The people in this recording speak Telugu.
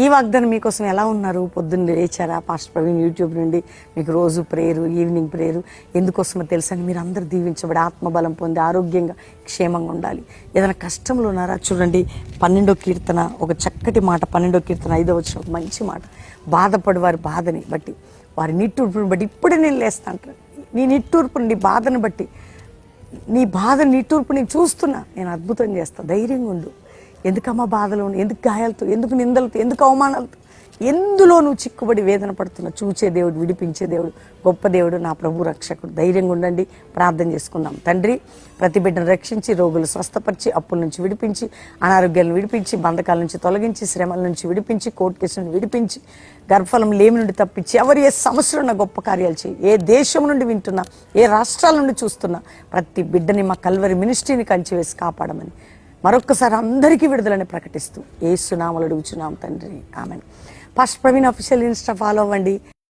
ఈ వాగ్దానం మీకోసం ఎలా ఉన్నారు? పొద్దున్న లేచారా? పాస్టర్ ప్రవీణ్ యూట్యూబ్ నుండి మీకు రోజు ప్రేయరు, ఈవినింగ్ ప్రేయరు ఎందుకోసమో తెలుసని మీరు అందరూ దీవించబడి ఆత్మబలం పొంది ఆరోగ్యంగా క్షేమంగా ఉండాలి. ఏదైనా కష్టంలో ఉన్నారా? చూడండి 12వ కీర్తన ఒక చక్కటి మాట, 12వ కీర్తన 5వ వచనం ఒక మంచి మాట. బాధపడి వారి బాధని బట్టి, వారి నిట్టూర్పుని బట్టి ఇప్పుడే నేను లేస్తా అంటారు. నీ నిట్టూర్పుని, నీ బాధను బట్టి, నీ బాధ నిట్టూర్పు నేను చూస్తున్నా, నేను అద్భుతం చేస్తా, ధైర్యంగా ఉండు. ఎందుకమ్మా బాధలు, ఎందుకు గాయాలతో, ఎందుకు నిందలతో, ఎందుకు అవమానాలతో, ఎందులో నువ్వు చిక్కుబడి వేదన పడుతున్నావు? చూచే దేవుడు, విడిపించే దేవుడు, గొప్ప దేవుడు, నా ప్రభు రక్షకుడు. ధైర్యంగా ఉండండి. ప్రార్థన చేసుకుందాం. తండ్రి, ప్రతి బిడ్డను రక్షించి, రోగులు స్వస్థపరిచి, అప్పుల నుంచి విడిపించి, అనారోగ్యాలను విడిపించి, బంధకాల నుంచి తొలగించి, శ్రమల నుంచి విడిపించి, కోర్టు కేసు నుండి విడిపించి, గర్భఫలం లేమి నుండి తప్పించి, ఎవరు ఏ సమస్యలు ఉన్న గొప్ప కార్యాలు చేయి. ఏ దేశం నుండి వింటున్నా, ఏ రాష్ట్రాల నుండి చూస్తున్నా, ప్రతి బిడ్డని మా కల్వరి మినిస్ట్రీని కంచివేసి కాపాడమని మరొక్కసారి అందరికీ విడుదలని ప్రకటిస్తూ యేసు నామములో అడుగుచున్నాం తండ్రి, amen. Pastor Praveen official insta follow అవ్వండి.